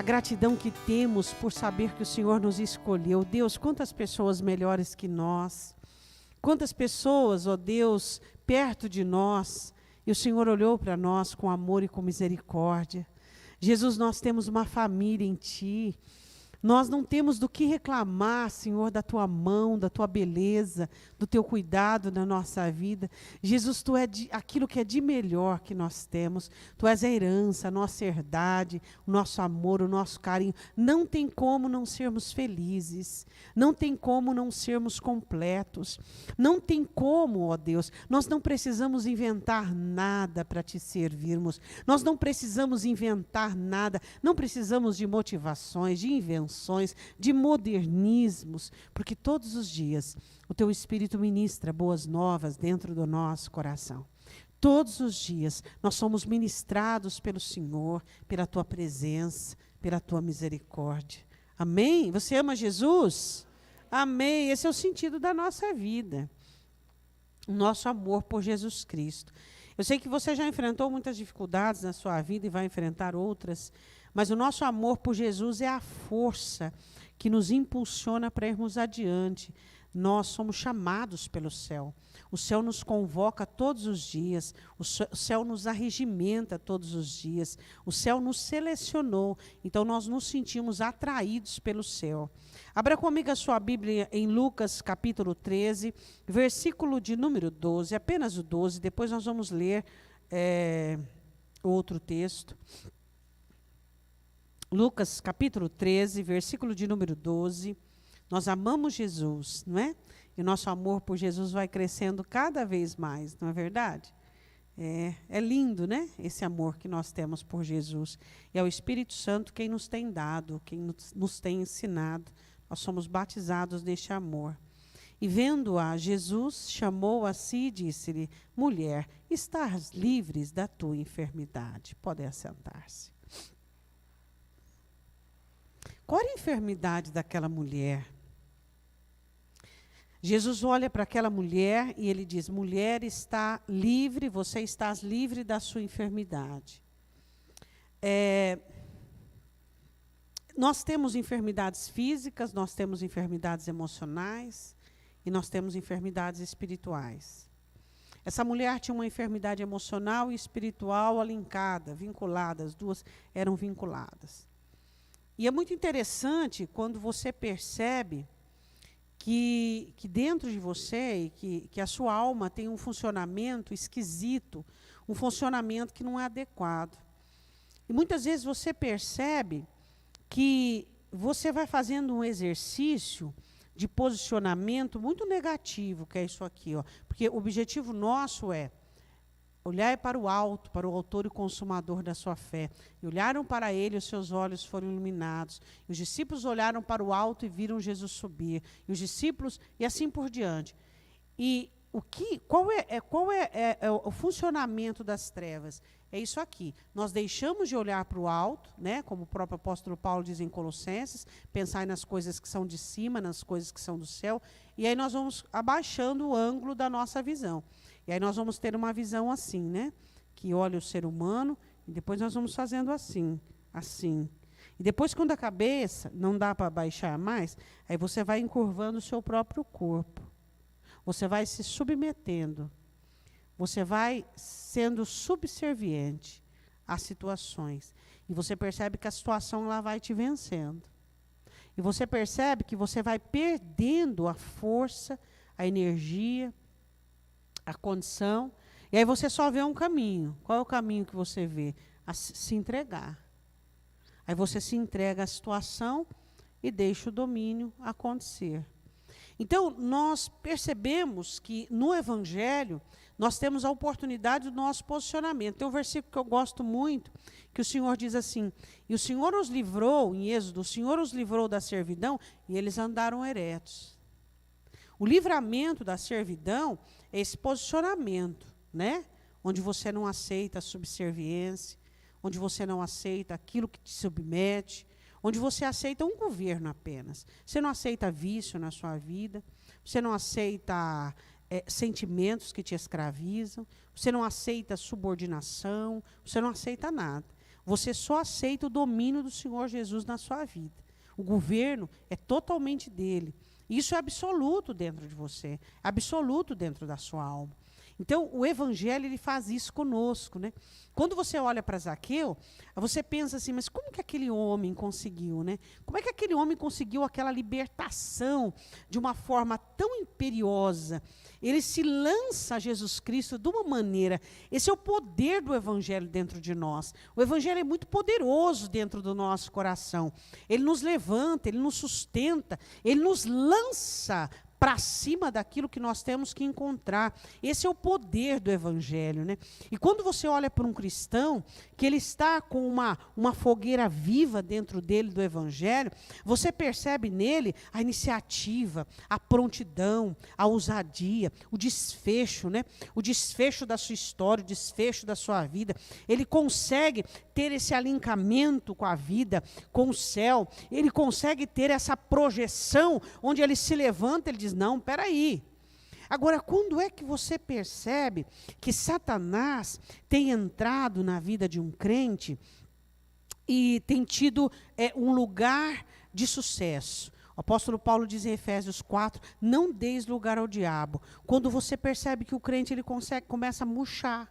a gratidão que temos por saber que o Senhor nos escolheu. Deus, quantas pessoas melhores que nós, quantas pessoas, ó Deus, perto de nós, e o Senhor olhou para nós com amor e com misericórdia. Jesus, nós temos uma família em Ti. Nós não temos do que reclamar, Senhor, da Tua mão, da Tua beleza, do Teu cuidado na nossa vida. Jesus, Tu é aquilo que é de melhor que nós temos. Tu és a herança, a nossa herdade, o nosso amor, o nosso carinho. Não tem como não sermos felizes. Não tem como não sermos completos. Não tem como, ó Deus, nós não precisamos inventar nada para Te servirmos. Nós não precisamos inventar nada. Não precisamos de motivações, de invenções, de modernismos, porque todos os dias o Teu Espírito ministra boas novas dentro do nosso coração. Todos os dias nós somos ministrados pelo Senhor, pela Tua presença, pela Tua misericórdia. Amém? Você ama Jesus? Amém. Esse é o sentido da nossa vida. O nosso amor por Jesus Cristo. Eu sei que você já enfrentou muitas dificuldades na sua vida e vai enfrentar outras, mas o nosso amor por Jesus é a força que nos impulsiona para irmos adiante. Nós somos chamados pelo céu. O céu nos convoca todos os dias. O céu nos arregimenta todos os dias. O céu nos selecionou. Então, nós nos sentimos atraídos pelo céu. Abra comigo a sua Bíblia em Lucas, capítulo 13, versículo de número 12. Apenas o 12. Depois nós vamos ler outro texto. Lucas, capítulo 13, versículo de número 12. Nós amamos Jesus, não é? E o nosso amor por Jesus vai crescendo cada vez mais, não é verdade? É lindo, né? Esse amor que nós temos por Jesus. E é o Espírito Santo quem nos tem dado, quem nos tem ensinado. Nós somos batizados neste amor. E vendo-a, Jesus chamou a si e disse-lhe: mulher, estás livres da tua enfermidade. Pode assentar-se. Qual era a enfermidade daquela mulher? Jesus olha para aquela mulher e ele diz: mulher, está livre, você está livre da sua enfermidade. Nós temos enfermidades físicas, nós temos enfermidades emocionais e nós temos enfermidades espirituais. Essa mulher tinha uma enfermidade emocional e espiritual alincada, vinculadas, as duas eram vinculadas. E é muito interessante quando você percebe que dentro de você, que a sua alma tem um funcionamento esquisito, um funcionamento que não é adequado. E muitas vezes você percebe que você vai fazendo um exercício de posicionamento muito negativo, que é isso aqui, ó. Porque o objetivo nosso é olhar para o alto, para o autor e consumador da sua fé. E olharam para ele, os seus olhos foram iluminados. E os discípulos olharam para o alto e viram Jesus subir. E os discípulos, e assim por diante. E qual é o funcionamento das trevas? É isso aqui. Nós deixamos de olhar para o alto, né, como o próprio apóstolo Paulo diz em Colossenses, pensar nas coisas que são de cima, nas coisas que são do céu, e aí nós vamos abaixando o ângulo da nossa visão. E aí nós vamos ter uma visão assim, né? Que olha o ser humano, e depois nós vamos fazendo assim, assim. E depois, quando a cabeça não dá para baixar mais, aí você vai encurvando o seu próprio corpo. Você vai se submetendo. Você vai sendo subserviente às situações. E você percebe que a situação lá vai te vencendo. E você percebe que você vai perdendo a força, a energia, a condição, e aí você só vê um caminho. Qual é o caminho que você vê? A se entregar. Aí você se entrega à situação e deixa o domínio acontecer. Então, nós percebemos que no Evangelho, nós temos a oportunidade do nosso posicionamento. Tem um versículo que eu gosto muito, que o Senhor diz assim: e o Senhor os livrou, em Êxodo, o Senhor os livrou da servidão, e eles andaram eretos. O livramento da servidão é esse posicionamento, né? Onde você não aceita a subserviência, onde você não aceita aquilo que te submete, onde você aceita um governo apenas. Você não aceita vício na sua vida, você não aceita sentimentos que te escravizam, você não aceita subordinação, você não aceita nada. você só aceita o domínio do Senhor Jesus na sua vida. O governo é totalmente dele. Isso é absoluto dentro de você, absoluto dentro da sua alma. Então, o Evangelho, ele faz isso conosco, né? Quando você olha para Zaqueu, você pensa assim, mas como que aquele homem conseguiu, né? Como é que aquele homem conseguiu aquela libertação de uma forma tão imperiosa? Ele se lança a Jesus Cristo de uma maneira. Esse é o poder do Evangelho dentro de nós. O Evangelho é muito poderoso dentro do nosso coração. Ele nos levanta, ele nos sustenta, ele nos lança para cima daquilo que nós temos que encontrar. Esse é o poder do Evangelho, né? E quando você olha para um cristão, que ele está com uma fogueira viva dentro dele do Evangelho, você percebe nele a iniciativa, a prontidão, a ousadia, o desfecho, né? O desfecho da sua história, o desfecho da sua vida. Ele consegue ter esse alinhamento com a vida, com o céu. Ele consegue ter essa projeção, onde ele se levanta, ele diz, não, peraí. Agora, quando é que você percebe que Satanás tem entrado na vida de um crente e tem tido um lugar de sucesso? O apóstolo Paulo diz em Efésios 4, não deis lugar ao diabo. Quando você percebe que o crente ele começa a murchar,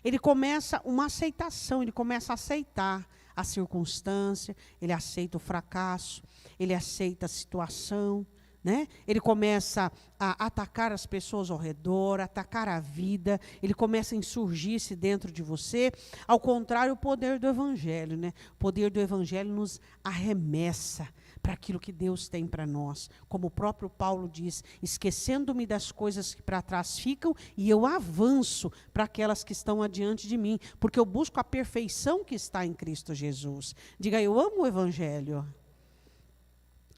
ele começa uma aceitação, ele começa a aceitar a circunstância, ele aceita o fracasso, ele aceita a situação, né? Ele começa a atacar as pessoas ao redor, atacar a vida, ele começa a insurgir-se dentro de você. Ao contrário, o poder do Evangelho, né? O poder do Evangelho nos arremessa para aquilo que Deus tem para nós. Como o próprio Paulo diz, esquecendo-me das coisas que para trás ficam, e eu avanço para aquelas que estão adiante de mim, porque eu busco a perfeição que está em Cristo Jesus. Diga, eu amo o Evangelho.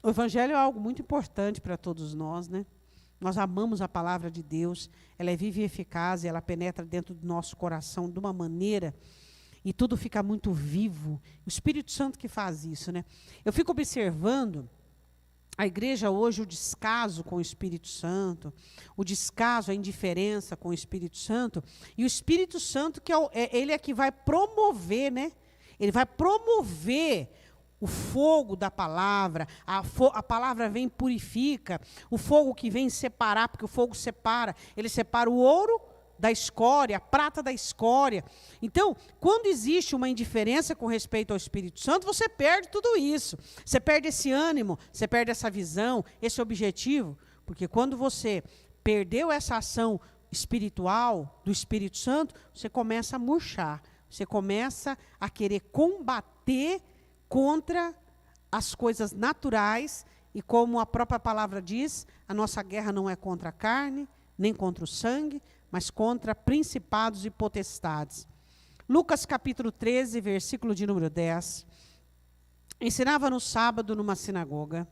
O Evangelho é algo muito importante para todos nós, né? Nós amamos a palavra de Deus, ela é viva e eficaz, e ela penetra dentro do nosso coração de uma maneira, e tudo fica muito vivo. O Espírito Santo que faz isso, né? Eu fico observando a igreja hoje, o descaso com o Espírito Santo, o descaso, a indiferença com o Espírito Santo, e o Espírito Santo, que ele é que vai promover, né? Ele vai promover o fogo da palavra, a palavra vem e purifica, o fogo que vem separar, porque o fogo separa, ele separa o ouro da escória, a prata da escória. Então, quando existe uma indiferença com respeito ao Espírito Santo, você perde tudo isso, você perde esse ânimo, você perde essa visão, esse objetivo, porque quando você perdeu essa ação espiritual do Espírito Santo, você começa a murchar, você começa a querer combater contra as coisas naturais, e como a própria palavra diz, a nossa guerra não é contra a carne, nem contra o sangue, mas contra principados e potestades. Lucas capítulo 13, versículo de número 10. Ensinava no sábado numa sinagoga,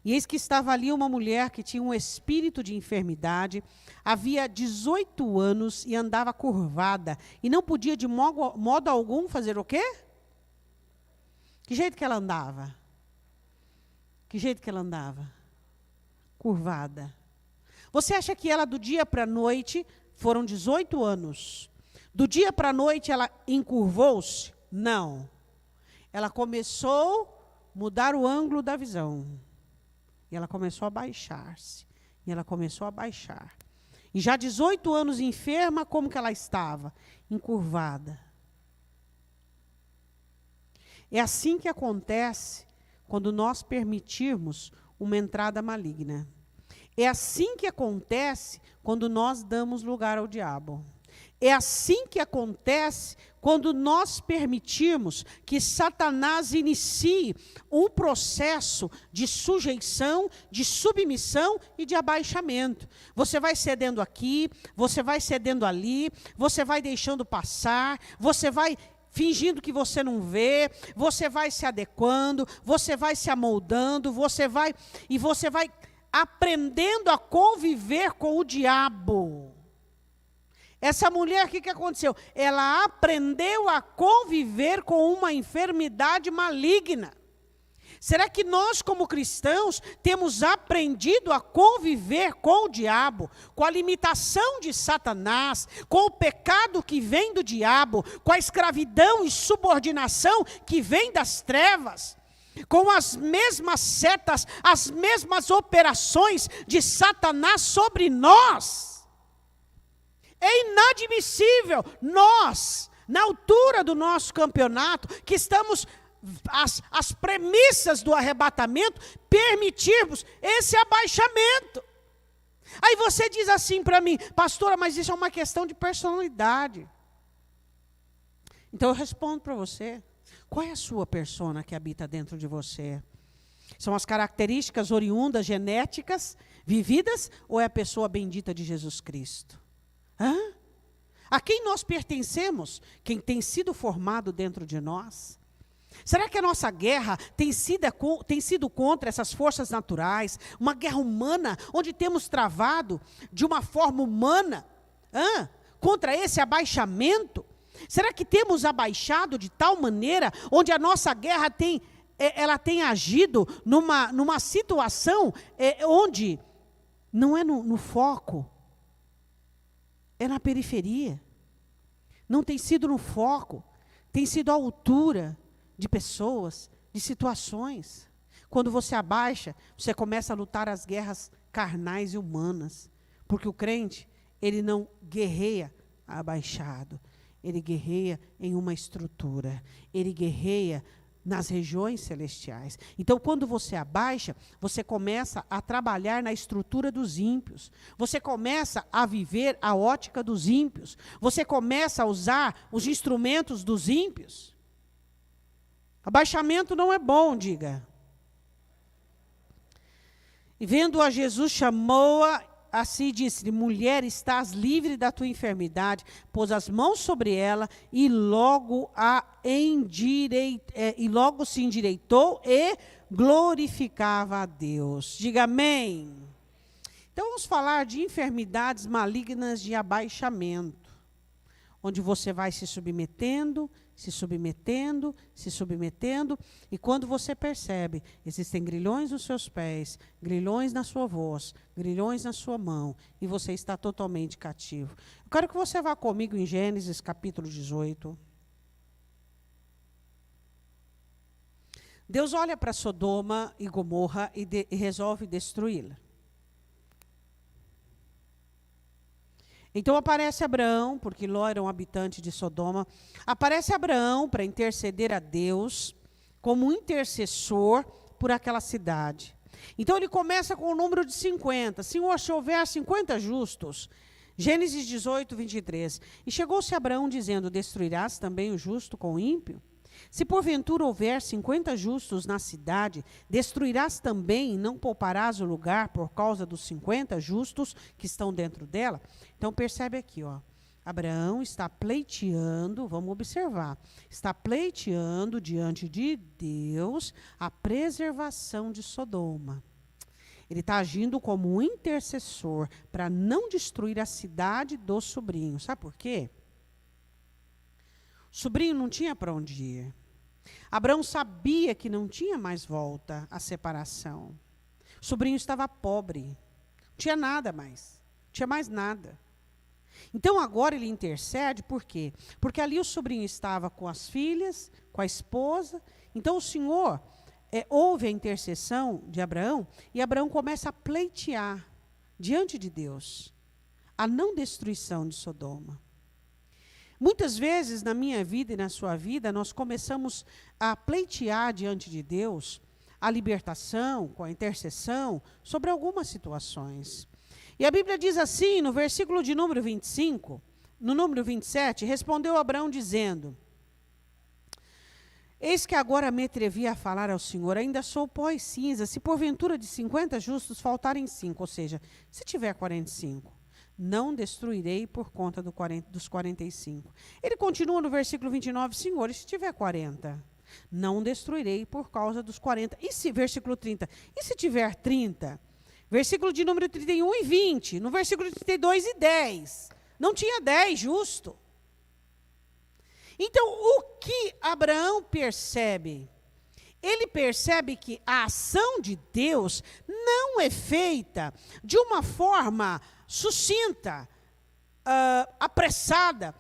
e eis que estava ali uma mulher que tinha um espírito de enfermidade, havia 18 anos e andava curvada, e não podia de modo algum fazer o quê? Que jeito que ela andava? Que jeito que ela andava? Curvada. Você acha que ela do dia para a noite, foram 18 anos, do dia para a noite ela encurvou-se? Não. Ela começou a mudar o ângulo da visão. E ela começou a baixar-se. E ela começou a baixar. E já 18 anos enferma, como que ela estava? Encurvada. É assim que acontece quando nós permitirmos uma entrada maligna. É assim que acontece quando nós damos lugar ao diabo. É assim que acontece quando nós permitirmos que Satanás inicie um processo de sujeição, de submissão e de abaixamento. Você vai cedendo aqui, você vai cedendo ali, você vai deixando passar, você vai fingindo que você não vê, você vai se adequando, você vai se amoldando, você vai aprendendo a conviver com o diabo. Essa mulher, o que aconteceu? Ela aprendeu a conviver com uma enfermidade maligna. Será que nós, como cristãos, temos aprendido a conviver com o diabo, com a limitação de Satanás, com o pecado que vem do diabo, com a escravidão e subordinação que vem das trevas, com as mesmas setas, as mesmas operações de Satanás sobre nós? É inadmissível nós, na altura do nosso campeonato, que estamos as premissas do arrebatamento, permitirmos esse abaixamento. Aí você diz assim para mim: pastora, mas isso é uma questão de personalidade. Então eu respondo para você: qual é a sua persona que habita dentro de você? São as características oriundas, genéticas, vividas, ou é a pessoa bendita de Jesus Cristo? A quem nós pertencemos? Quem tem sido formado dentro de nós? Será que a nossa guerra tem sido contra essas forças naturais, uma guerra humana, onde temos travado de uma forma humana, contra esse abaixamento? Será que temos abaixado de tal maneira, onde a nossa guerra tem agido numa situação onde não é no foco, é na periferia, não tem sido no foco, tem sido à altura de pessoas, de situações. Quando você abaixa, você começa a lutar as guerras carnais e humanas. Porque o crente, ele não guerreia abaixado. Ele guerreia em uma estrutura. Ele guerreia nas regiões celestiais. Então, quando você abaixa, você começa a trabalhar na estrutura dos ímpios. Você começa a viver a ótica dos ímpios. Você começa a usar os instrumentos dos ímpios. Abaixamento não é bom, diga. E vendo a Jesus, chamou-a a si e disse-lhe: mulher, estás livre da tua enfermidade. Pôs as mãos sobre ela e logo se endireitou e glorificava a Deus. Diga amém. Então vamos falar de enfermidades malignas de abaixamento, onde você vai se submetendo, e quando você percebe, existem grilhões nos seus pés, grilhões na sua voz, grilhões na sua mão, e você está totalmente cativo. Eu quero que você vá comigo em Gênesis capítulo 18. Deus olha para Sodoma e Gomorra e resolve destruí-la. Então aparece Abraão, porque Ló era um habitante de Sodoma. Aparece Abraão para interceder a Deus, como um intercessor por aquela cidade. Então ele começa com o número de 50. Senhor, se houver 50 justos. Gênesis 18, 23. E chegou-se Abraão dizendo: destruirás também o justo com o ímpio? Se porventura houver 50 justos na cidade, destruirás também e não pouparás o lugar por causa dos 50 justos que estão dentro dela? Então percebe aqui, Abraão está pleiteando, vamos observar, está pleiteando diante de Deus a preservação de Sodoma. Ele está agindo como um intercessor para não destruir a cidade do sobrinho. Sabe por quê? O sobrinho não tinha para onde ir. Abraão sabia que não tinha mais volta à separação. O sobrinho estava pobre. Não tinha nada mais. Não tinha mais nada. Então agora ele intercede, por quê? Porque ali o sobrinho estava com as filhas, com a esposa. Então o Senhor ouve a intercessão de Abraão e Abraão começa a pleitear diante de Deus a não destruição de Sodoma. Muitas vezes na minha vida e na sua vida, nós começamos a pleitear diante de Deus a libertação, com a intercessão, sobre algumas situações. E a Bíblia diz assim, no versículo de número 25, no número 27, respondeu Abraão dizendo: eis que agora me atrevi a falar ao Senhor, ainda sou pó e cinza, se porventura de 50 justos faltarem 5, ou seja, se tiver 45. Não destruirei por conta dos 45. Ele continua no versículo 29, Senhor, e se tiver 40? Não destruirei por causa dos 40. E se, versículo 30, e se tiver 30? Versículo de número 31 e 20. No versículo 32 e 10. Não tinha 10 justo. Então, o que Abraão percebe? ele percebe que a ação de Deus não é feita de uma forma sucinta, apressada.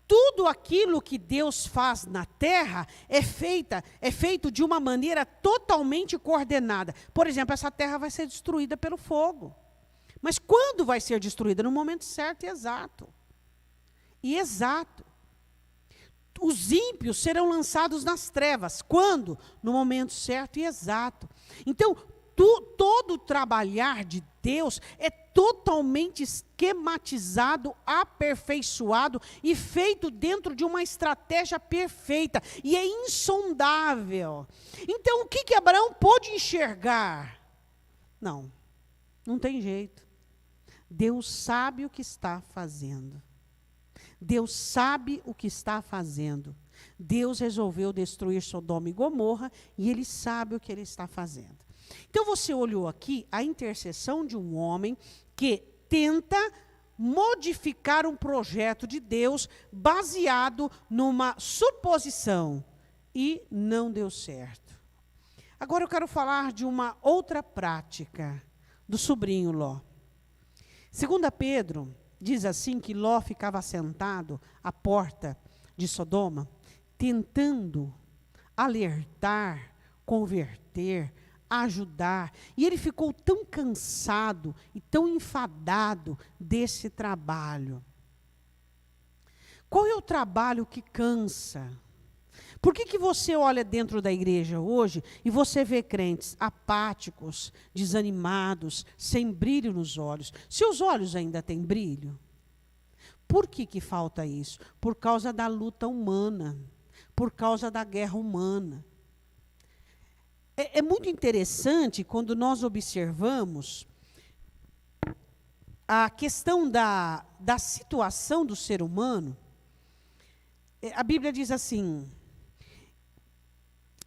Tudo aquilo que Deus faz na terra é feito de uma maneira totalmente coordenada. Por exemplo, essa terra vai ser destruída pelo fogo. Mas quando vai ser destruída? No momento certo e exato. E exato. Os ímpios serão lançados nas trevas. Quando? No momento certo e exato. Então, todo o trabalhar de Deus é totalmente esquematizado, aperfeiçoado e feito dentro de uma estratégia perfeita. E é insondável. Então, o que Abraão pôde enxergar? Não tem jeito. Deus sabe o que está fazendo. Deus sabe o que está fazendo. Deus resolveu destruir Sodoma e Gomorra e Ele sabe o que Ele está fazendo. Então você olhou aqui a intercessão de um homem que tenta modificar um projeto de Deus baseado numa suposição e não deu certo. Agora eu quero falar de uma outra prática do sobrinho Ló. 2 Pedro diz assim que Ló ficava sentado à porta de Sodoma, tentando alertar, converter, ajudar. E ele ficou tão cansado e tão enfadado desse trabalho. Qual é o trabalho que cansa? Por que você olha dentro da igreja hoje e você vê crentes apáticos, desanimados, sem brilho nos olhos? Seus olhos ainda têm brilho? Por que falta isso? Por causa da luta humana, por causa da guerra humana. É muito interessante quando nós observamos a questão da situação do ser humano. A Bíblia diz assim: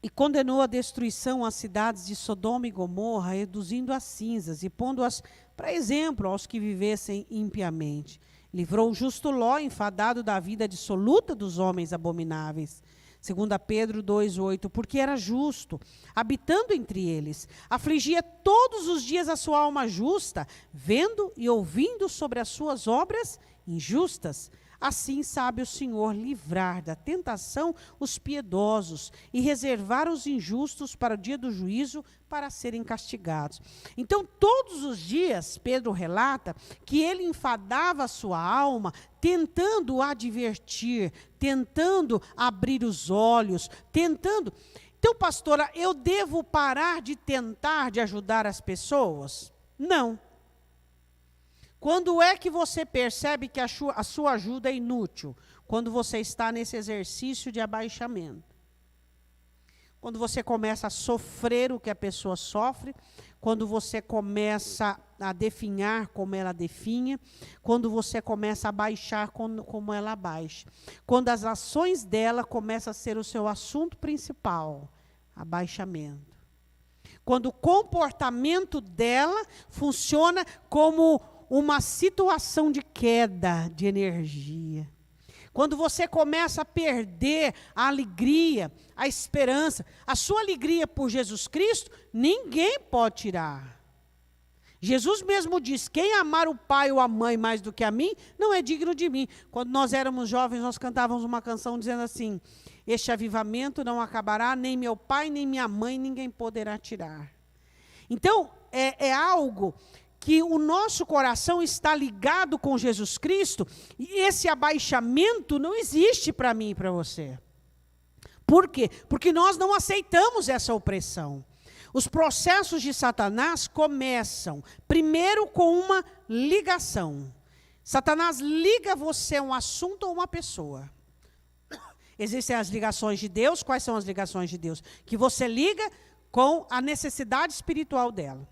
e condenou a destruição às cidades de Sodoma e Gomorra, reduzindo as cinzas e pondo-as para exemplo aos que vivessem impiamente. Livrou o justo Ló, enfadado da vida dissoluta dos homens abomináveis. 2 Pedro 2,8, porque era justo, habitando entre eles, afligia todos os dias a sua alma justa, vendo e ouvindo sobre as suas obras injustas. Assim sabe o Senhor livrar da tentação os piedosos e reservar os injustos para o dia do juízo, para serem castigados. Então, todos os dias, Pedro relata que ele enfadava a sua alma, tentando advertir, tentando abrir os olhos, tentando... Então, pastora, eu devo parar de tentar de ajudar as pessoas? Não. Quando é que você percebe que a sua ajuda é inútil? Quando você está nesse exercício de abaixamento. Quando você começa a sofrer o que a pessoa sofre, quando você começa a definhar como ela definha, quando você começa a baixar como ela baixa. Quando as ações dela começam a ser o seu assunto principal, abaixamento. Quando o comportamento dela funciona como uma situação de queda de energia. Quando você começa a perder a alegria, a esperança, a sua alegria por Jesus Cristo, ninguém pode tirar. Jesus mesmo diz, quem amar o pai ou a mãe mais do que a mim, não é digno de mim. Quando nós éramos jovens, nós cantávamos uma canção dizendo assim, este avivamento não acabará, nem meu pai, nem minha mãe, ninguém poderá tirar. Então, é algo que o nosso coração está ligado com Jesus Cristo, e esse abaixamento não existe para mim e para você. Por quê? Porque nós não aceitamos essa opressão. Os processos de Satanás começam, primeiro, com uma ligação. Satanás liga você a um assunto ou uma pessoa. Existem as ligações de Deus. Quais são as ligações de Deus? Que você liga com a necessidade espiritual dela.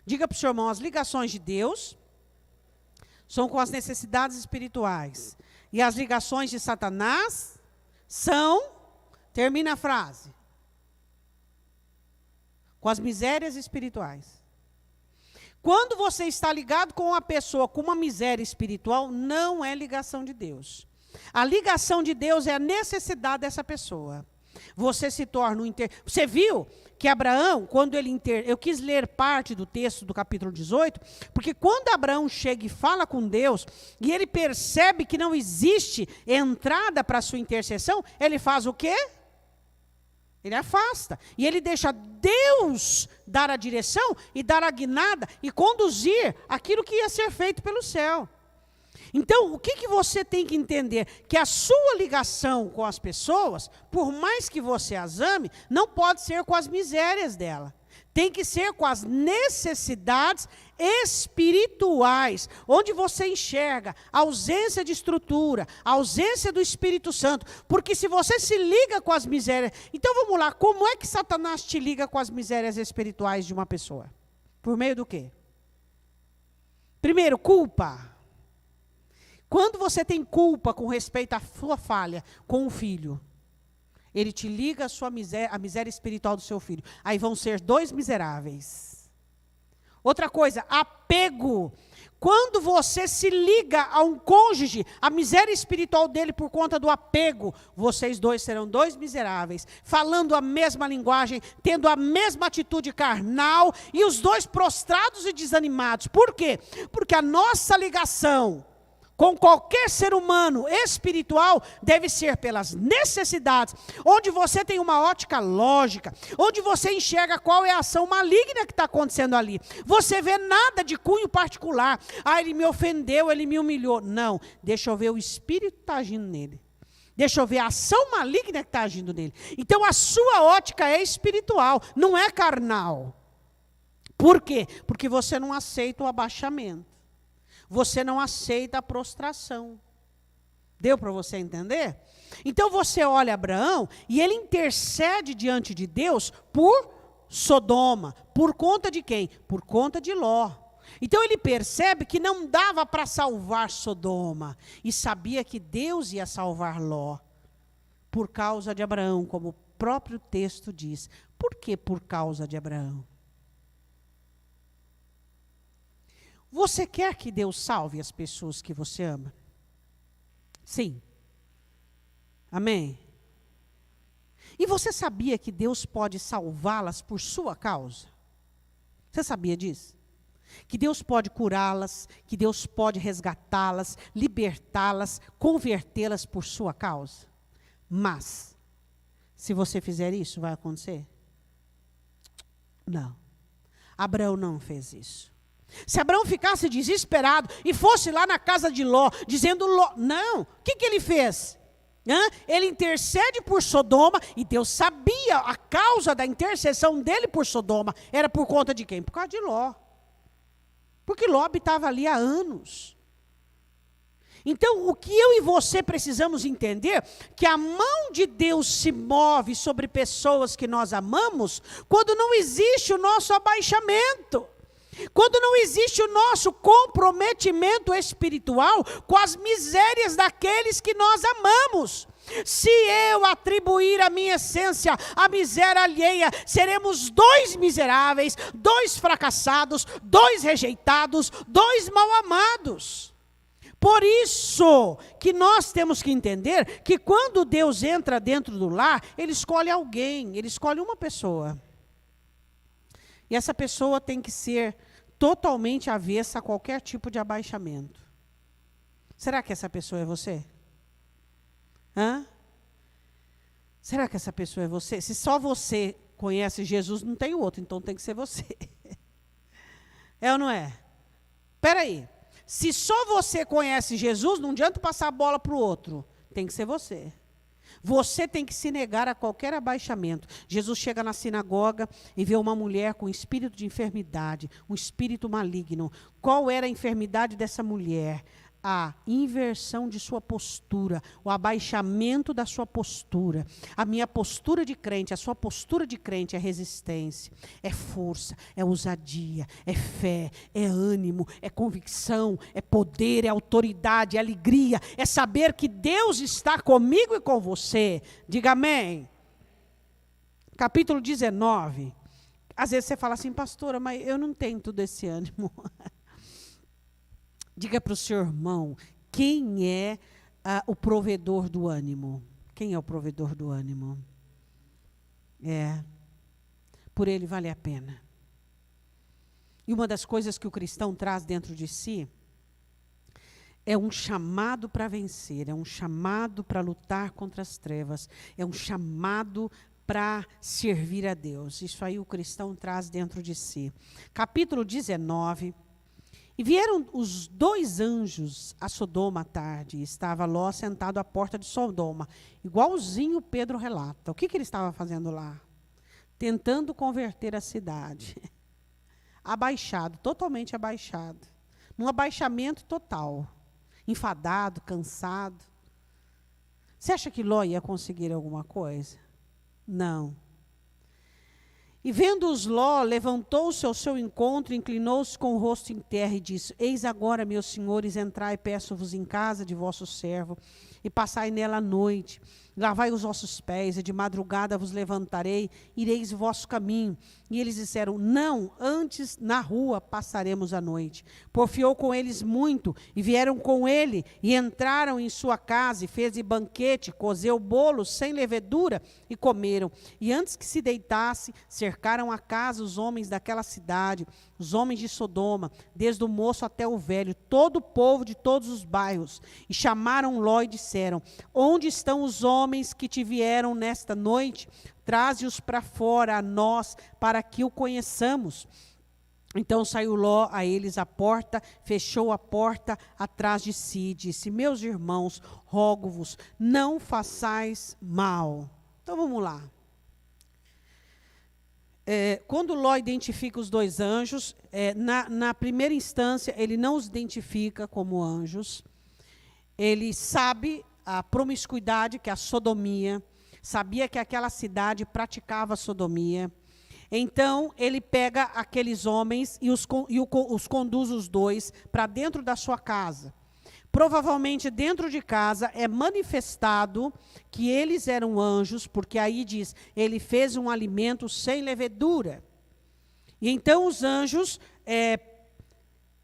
Diga para o seu irmão, as ligações de Deus são com as necessidades espirituais. E as ligações de Satanás são, termina a frase, com as misérias espirituais. Quando você está ligado com uma pessoa com uma miséria espiritual, não é ligação de Deus. A ligação de Deus é a necessidade dessa pessoa. Você se torna Você viu que Abraão, quando ele eu quis ler parte do texto do capítulo 18, porque quando Abraão chega e fala com Deus, e ele percebe que não existe entrada para a sua intercessão, ele faz o quê? Ele afasta. E ele deixa Deus dar a direção e dar a guinada e conduzir aquilo que ia ser feito pelo céu. Então, o que você tem que entender? Que a sua ligação com as pessoas, por mais que você as ame, não pode ser com as misérias dela. Tem que ser com as necessidades espirituais, onde você enxerga a ausência de estrutura, a ausência do Espírito Santo. Porque se você se liga com as misérias... Então vamos lá, como é que Satanás te liga com as misérias espirituais de uma pessoa? Por meio do quê? Primeiro, culpa. Quando você tem culpa com respeito à sua falha com o filho, ele te liga a miséria espiritual do seu filho. Aí vão ser dois miseráveis. Outra coisa, apego. Quando você se liga a um cônjuge, a miséria espiritual dele por conta do apego, vocês dois serão dois miseráveis, falando a mesma linguagem, tendo a mesma atitude carnal, e os dois prostrados e desanimados. Por quê? Porque a nossa ligação com qualquer ser humano espiritual deve ser pelas necessidades, onde você tem uma ótica lógica, onde você enxerga qual é a ação maligna que está acontecendo ali. Você vê nada de cunho particular. Ah, ele me ofendeu, ele me humilhou. Não, deixa eu ver o espírito que está agindo nele. Deixa eu ver a ação maligna que está agindo nele. Então a sua ótica é espiritual, não é carnal. Por quê? Porque você não aceita o abaixamento. Você não aceita a prostração. Deu para você entender? Então você olha Abraão e ele intercede diante de Deus por Sodoma. Por conta de quem? Por conta de Ló. Então ele percebe que não dava para salvar Sodoma. E sabia que Deus ia salvar Ló. Por causa de Abraão, como o próprio texto diz. Por que por causa de Abraão? Você quer que Deus salve as pessoas que você ama? Sim. Amém? E você sabia que Deus pode salvá-las por sua causa? Você sabia disso? Que Deus pode curá-las, que Deus pode resgatá-las, libertá-las, convertê-las por sua causa? Mas, se você fizer isso, vai acontecer? Não. Abraão não fez isso. Se Abraão ficasse desesperado e fosse lá na casa de Ló, dizendo Ló, não, o que ele fez? Ele intercede por Sodoma, e Deus sabia a causa da intercessão dele por Sodoma, era por conta de quem? Por causa de Ló. Porque Ló habitava ali há anos. Então, o que eu e você precisamos entender, que a mão de Deus se move sobre pessoas que nós amamos, quando não existe o nosso abaixamento. Quando não existe o nosso comprometimento espiritual com as misérias daqueles que nós amamos. Se eu atribuir a minha essência à miséria alheia, seremos dois miseráveis, dois fracassados, dois rejeitados, dois mal amados. Por isso que nós temos que entender que quando Deus entra dentro do lar, Ele escolhe alguém, Ele escolhe uma pessoa. E essa pessoa tem que ser totalmente avessa a qualquer tipo de abaixamento. Será que essa pessoa é você? Será que essa pessoa é você? Se só você conhece Jesus, não tem outro, então tem que ser você. É ou não é? Espera aí. Se só você conhece Jesus, não adianta passar a bola para o outro. Tem que ser você. Você tem que se negar a qualquer abaixamento. Jesus chega na sinagoga e vê uma mulher com espírito de enfermidade, um espírito maligno. Qual era a enfermidade dessa mulher? A inversão de sua postura, o abaixamento da sua postura. A minha postura de crente, a sua postura de crente é resistência, é força, é ousadia, é fé, é ânimo, é convicção, é poder, é autoridade, é alegria, é saber que Deus está comigo e com você. Diga amém. Capítulo 19. Às vezes você fala assim, pastora, mas eu não tenho todo esse ânimo. Diga para o seu irmão, quem é o provedor do ânimo? Quem é o provedor do ânimo? Por ele vale a pena. E uma das coisas que o cristão traz dentro de si é um chamado para vencer, é um chamado para lutar contra as trevas, é um chamado para servir a Deus. Isso aí o cristão traz dentro de si. Capítulo 19. E vieram os 2 anjos a Sodoma à tarde, e estava Ló sentado à porta de Sodoma, igualzinho Pedro relata. O que ele estava fazendo lá? Tentando converter a cidade. Abaixado, totalmente abaixado. Num abaixamento total. Enfadado, cansado. Você acha que Ló ia conseguir alguma coisa? Não. E vendo-os Ló, levantou-se ao seu encontro, inclinou-se com o rosto em terra e disse: Eis agora, meus senhores, entrai, peço-vos em casa de vosso servo, e passai nela a noite. Lavai os vossos pés, e de madrugada vos levantarei, ireis o vosso caminho. E eles disseram: Não, antes na rua passaremos a noite. Porfiou com eles muito, e vieram com ele, e entraram em sua casa, e fez-lhe banquete, cozeu bolos sem levedura, e comeram. E antes que se deitasse, cercaram a casa os homens daquela cidade, os homens de Sodoma, desde o moço até o velho, todo o povo de todos os bairros. E chamaram Ló e disseram: Onde estão os homens que te vieram nesta noite? Traze-os para fora a nós, para que o conheçamos. Então saiu Ló a eles à porta, fechou a porta atrás de si e disse: Meus irmãos, rogo-vos, não façais mal. Então vamos lá. Quando Ló identifica os 2 anjos, na primeira instância, ele não os identifica como anjos. Ele sabe a promiscuidade, que é a sodomia, sabia que aquela cidade praticava sodomia. Então, ele pega aqueles homens e os conduz os 2 para dentro da sua casa. Provavelmente dentro de casa é manifestado que eles eram anjos, porque aí diz, ele fez um alimento sem levedura. E então os anjos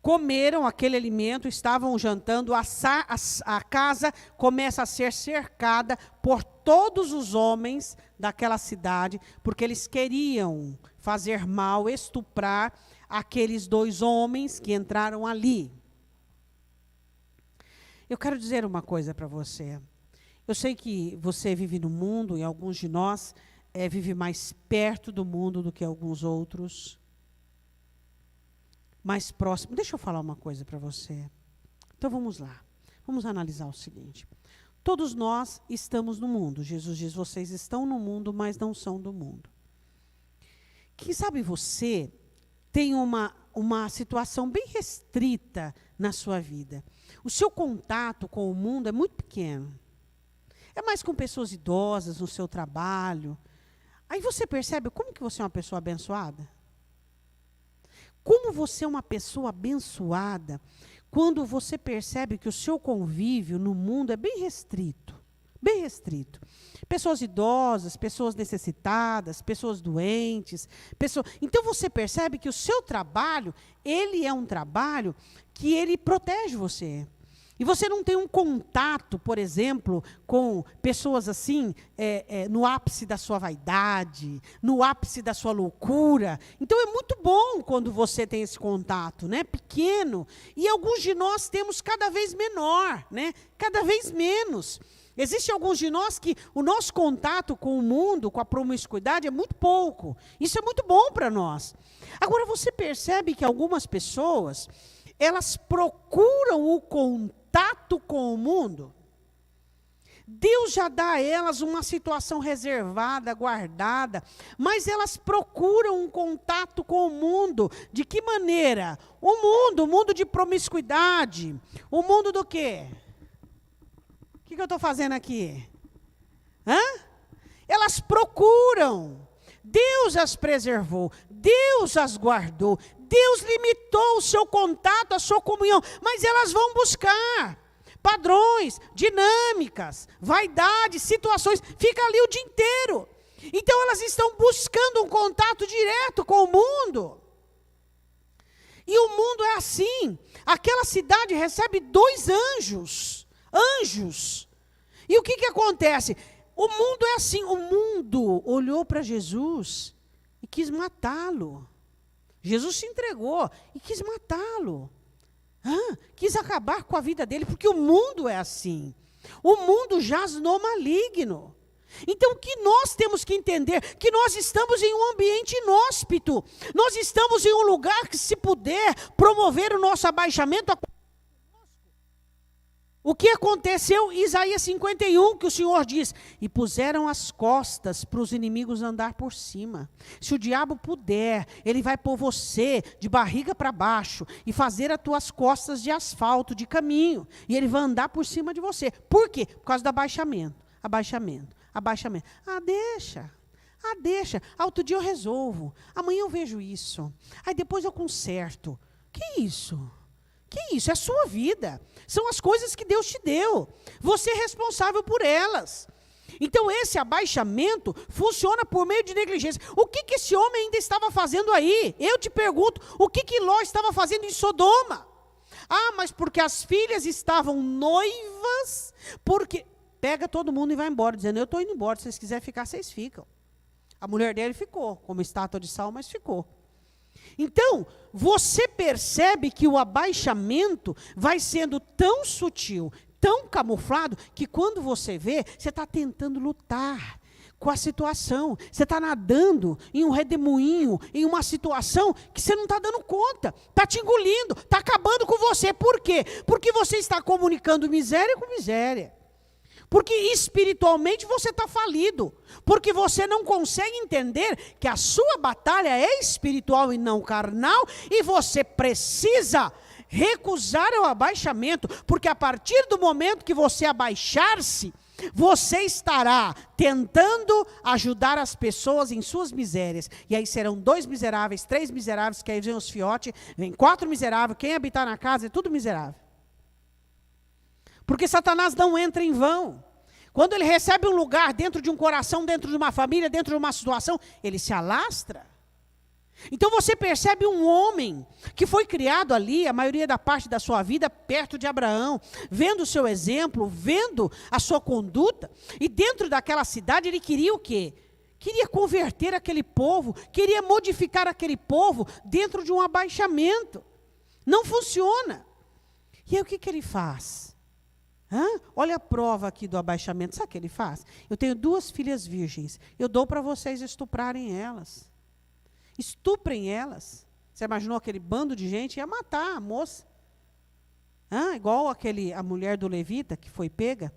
comeram aquele alimento, estavam jantando, a casa começa a ser cercada por todos os homens daquela cidade, porque eles queriam fazer mal, estuprar aqueles 2 homens que entraram ali. Eu quero dizer uma coisa para você. Eu sei que você vive no mundo, e alguns de nós vivem mais perto do mundo do que alguns outros. Mais próximo. Deixa eu falar uma coisa para você. Então vamos lá. Vamos analisar o seguinte. Todos nós estamos no mundo. Jesus diz, vocês estão no mundo, mas não são do mundo. Quem sabe você tem uma situação bem restrita na sua vida. O seu contato com o mundo é muito pequeno. É mais com pessoas idosas, no seu trabalho. Aí você percebe como que você é uma pessoa abençoada? Como você é uma pessoa abençoada quando você percebe que o seu convívio no mundo é bem restrito. Bem restrito. Pessoas idosas, pessoas necessitadas, pessoas doentes. Então você percebe que o seu trabalho, ele é um trabalho que ele protege você. E você não tem um contato, por exemplo, com pessoas assim, no ápice da sua vaidade, no ápice da sua loucura. Então é muito bom quando você tem esse contato, né? Pequeno. E alguns de nós temos cada vez menor, né? Cada vez menos. Existem alguns de nós que o nosso contato com o mundo, com a promiscuidade, é muito pouco. Isso é muito bom para nós. Agora, você percebe que algumas pessoas, elas procuram o contato com o mundo. Deus já dá a elas uma situação reservada, guardada, mas elas procuram um contato com o mundo. De que maneira? O mundo de promiscuidade. O mundo do quê? O que eu estou fazendo aqui? Elas procuram. Deus as preservou. Deus as guardou. Deus limitou o seu contato, a sua comunhão. Mas elas vão buscar padrões, dinâmicas, vaidade, situações. Fica ali o dia inteiro. Então elas estão buscando um contato direto com o mundo. E o mundo é assim. Aquela cidade recebe 2 anjos. E o que acontece? O mundo é assim, o mundo olhou para Jesus e quis matá-lo. Jesus se entregou e quis matá-lo. Quis acabar com a vida dele, porque o mundo é assim. O mundo jaz no maligno. Então, o que nós temos que entender? Que nós estamos em um ambiente inóspito. Nós estamos em um lugar que, se puder promover o nosso abaixamento, o que aconteceu em Isaías 51, que o Senhor diz, e puseram as costas para os inimigos andar por cima. Se o diabo puder, ele vai pôr você de barriga para baixo e fazer as tuas costas de asfalto, de caminho. E ele vai andar por cima de você. Por quê? Por causa do abaixamento. Abaixamento. Deixa. Outro dia eu resolvo. Amanhã eu vejo isso. Aí depois eu conserto. Que isso? É a sua vida. São as coisas que Deus te deu. Você é responsável por elas. Então esse abaixamento funciona por meio de negligência. O que esse homem ainda estava fazendo aí? Eu te pergunto, o que Ló estava fazendo em Sodoma? Mas porque as filhas estavam noivas, porque... Pega todo mundo e vai embora, dizendo, eu estou indo embora, se vocês quiserem ficar, vocês ficam. A mulher dele ficou, como estátua de sal, mas ficou. Então, você percebe que o abaixamento vai sendo tão sutil, tão camuflado, que quando você vê, você está tentando lutar com a situação. Você está nadando em um redemoinho, em uma situação que você não está dando conta. Está te engolindo, está acabando com você. Por quê? Porque você está comunicando miséria com miséria. Porque espiritualmente você está falido. Porque você não consegue entender que a sua batalha é espiritual e não carnal. E você precisa recusar o abaixamento. Porque a partir do momento que você abaixar-se, você estará tentando ajudar as pessoas em suas misérias. E aí serão 2 miseráveis, 3 miseráveis, que aí vem os fiotes, vem 4 miseráveis. Quem habitar na casa é tudo miserável. Porque Satanás não entra em vão. Quando ele recebe um lugar dentro de um coração, dentro de uma família, dentro de uma situação, ele se alastra. Então você percebe um homem que foi criado ali, a maioria da parte da sua vida, perto de Abraão, vendo o seu exemplo, vendo a sua conduta, e dentro daquela cidade ele queria o quê? Queria converter aquele povo, queria modificar aquele povo dentro de um abaixamento. Não funciona. E aí o que ele faz? Olha a prova aqui do abaixamento. Sabe o que ele faz? Eu tenho 2 filhas virgens. Eu dou para vocês estuprarem elas. Estuprem elas. Você imaginou aquele bando de gente? Ia matar a moça. Igual a mulher do levita que foi pega.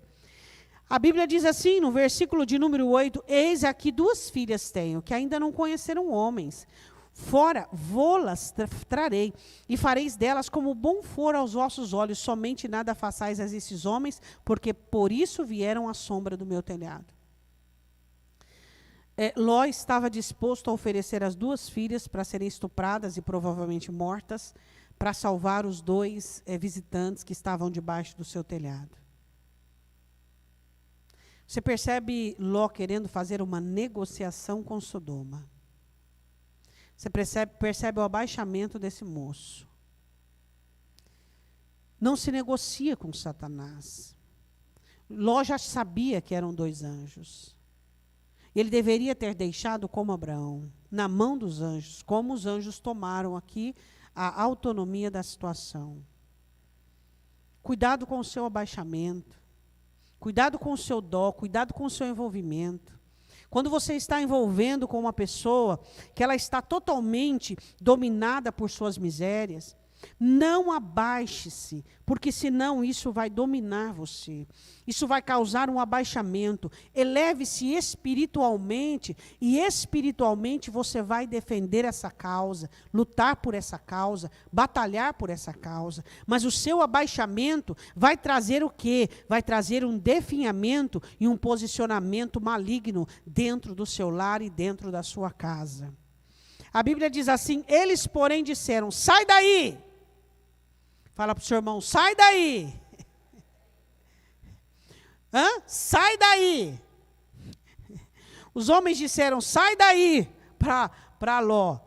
A Bíblia diz assim, no versículo de número 8, eis aqui 2 filhas tenho, que ainda não conheceram homens. Fora, vô-las trarei, e fareis delas como bom for aos vossos olhos, somente nada façais a esses homens, porque por isso vieram à sombra do meu telhado. Ló estava disposto a oferecer as 2 filhas para serem estupradas e provavelmente mortas, para salvar os 2 visitantes que estavam debaixo do seu telhado. Você percebe Ló querendo fazer uma negociação com Sodoma. Você percebe o abaixamento desse moço. Não se negocia com Satanás. Ló já sabia que eram 2 anjos. Ele deveria ter deixado como Abraão, na mão dos anjos, como os anjos tomaram aqui a autonomia da situação. Cuidado com o seu abaixamento. Cuidado com o seu dó, cuidado com o seu envolvimento. Quando você está envolvendo com uma pessoa que ela está totalmente dominada por suas misérias, não abaixe-se, porque senão isso vai dominar você. Isso vai causar um abaixamento. Eleve-se espiritualmente, e espiritualmente você vai defender essa causa, lutar por essa causa, batalhar por essa causa. Mas o seu abaixamento vai trazer o quê? Vai trazer um definhamento e um posicionamento maligno dentro do seu lar e dentro da sua casa. A Bíblia diz assim, eles porém disseram, sai daí! Fala para o seu irmão, sai daí. Sai daí. Os homens disseram, sai daí para Ló.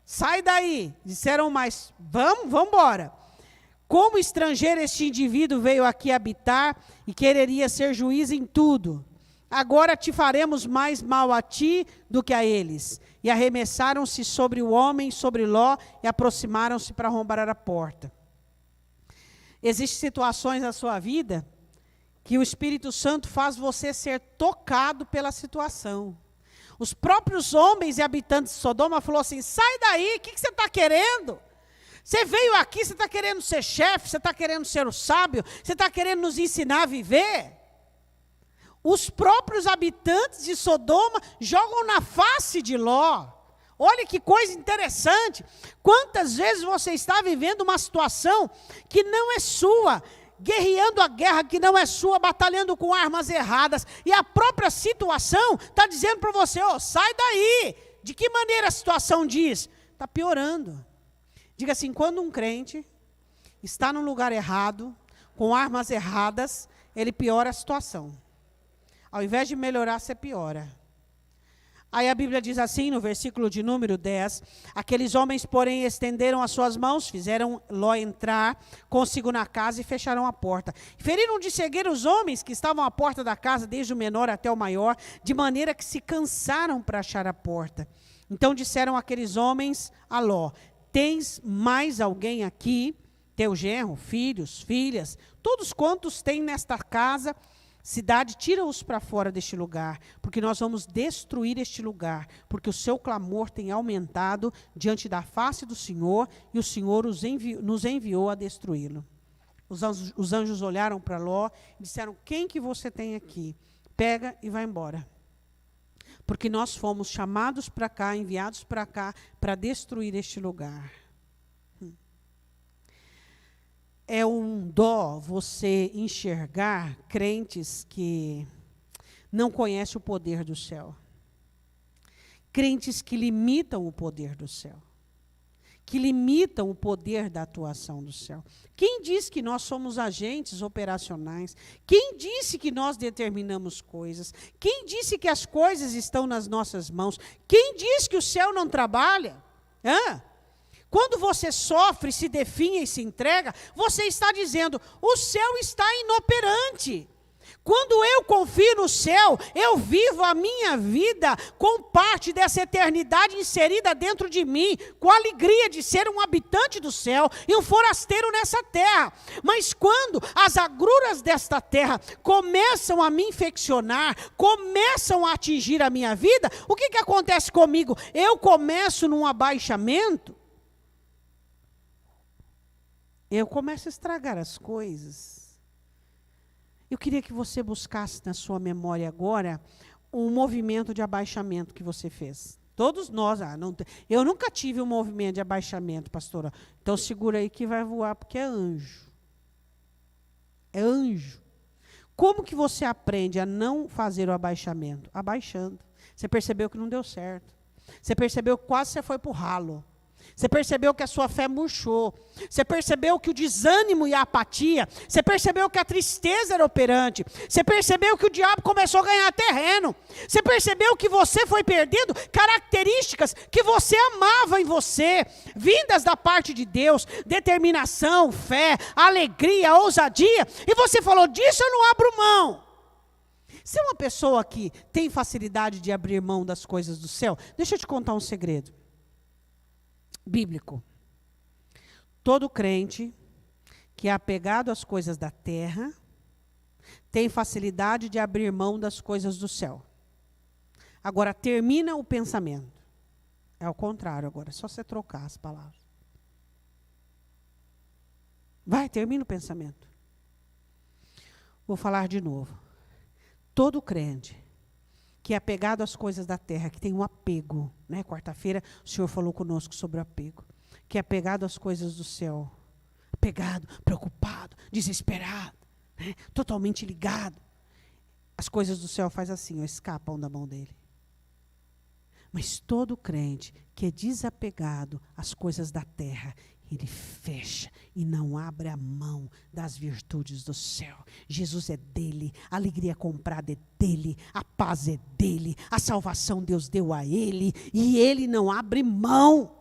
Sai daí. Disseram mais, vamos embora. Como estrangeiro este indivíduo veio aqui habitar e quereria ser juiz em tudo. agora te faremos mais mal a ti do que a eles. E arremessaram-se sobre o homem, sobre Ló, e aproximaram-se para arrombar a porta. Existem situações na sua vida que o Espírito Santo faz você ser tocado pela situação. Os próprios homens e habitantes de Sodoma falaram assim, sai daí, o que você está querendo? Você veio aqui, você está querendo ser chefe, você está querendo ser o sábio, você está querendo nos ensinar a viver? Os próprios habitantes de Sodoma jogam na face de Ló. Olha que coisa interessante. Quantas vezes você está vivendo uma situação que não é sua, guerreando a guerra que não é sua, batalhando com armas erradas, e a própria situação está dizendo para você, sai daí. De que maneira a situação diz? Está piorando. Diga assim, quando um crente está no lugar errado, com armas erradas, ele piora a situação. Ao invés de melhorar, você piora. Aí a Bíblia diz assim, no versículo de número 10, aqueles homens, porém, estenderam as suas mãos, fizeram Ló entrar consigo na casa e fecharam a porta. Feriram de cegueira os homens que estavam à porta da casa, desde o menor até o maior, de maneira que se cansaram para achar a porta. Então disseram aqueles homens a Ló, tens mais alguém aqui, teu genro, filhos, filhas, todos quantos têm nesta casa, cidade, tira-os para fora deste lugar, porque nós vamos destruir este lugar, porque o seu clamor tem aumentado diante da face do Senhor, e o Senhor nos enviou a destruí-lo. Os anjos olharam para Ló e disseram, quem que você tem aqui? Pega e vai embora. Porque nós fomos chamados para cá, enviados para cá, para destruir este lugar. É um dó você enxergar crentes que não conhecem o poder do céu. Crentes que limitam o poder do céu. Que limitam o poder da atuação do céu. Quem diz que nós somos agentes operacionais? Quem disse que nós determinamos coisas? Quem disse que as coisas estão nas nossas mãos? Quem diz que o céu não trabalha? Quando você sofre, se definha e se entrega, você está dizendo, o céu está inoperante. Quando eu confio no céu, eu vivo a minha vida com parte dessa eternidade inserida dentro de mim, com a alegria de ser um habitante do céu e um forasteiro nessa terra. Mas quando as agruras desta terra começam a me infeccionar, começam a atingir a minha vida, o que acontece comigo? Eu começo num abaixamento, eu começo a estragar as coisas. Eu queria que você buscasse na sua memória agora um movimento de abaixamento que você fez. Todos nós, eu nunca tive um movimento de abaixamento, pastora. Então segura aí que vai voar, porque é anjo. É anjo. Como que você aprende a não fazer o abaixamento? Abaixando. Você percebeu que não deu certo. Você percebeu que quase você foi para o ralo. Você percebeu que a sua fé murchou. Você percebeu que o desânimo e a apatia. Você percebeu que a tristeza era operante. Você percebeu que o diabo começou a ganhar terreno. Você percebeu que você foi perdendo características que você amava em você, vindas da parte de Deus, determinação, fé, alegria, ousadia. E você falou, disso eu não abro mão. Se uma pessoa que tem facilidade de abrir mão das coisas do céu, deixa eu te contar um segredo bíblico. Todo crente que é apegado às coisas da terra tem facilidade de abrir mão das coisas do céu. Agora termina o pensamento. É o contrário agora, é só você trocar as palavras. Vai, termina o pensamento. Vou falar de novo. Todo crente que é apegado às coisas da terra, que tem um apego, né? Quarta-feira o Senhor falou conosco sobre o apego, que é apegado às coisas do céu, apegado, preocupado, desesperado, né? Totalmente ligado. As coisas do céu faz assim, escapam da mão dele. Mas todo crente que é desapegado às coisas da terra, ele fecha e não abre a mão das virtudes do céu. Jesus é dele, a alegria comprada é dele, a paz é dele, a salvação Deus deu a ele, e ele não abre mão.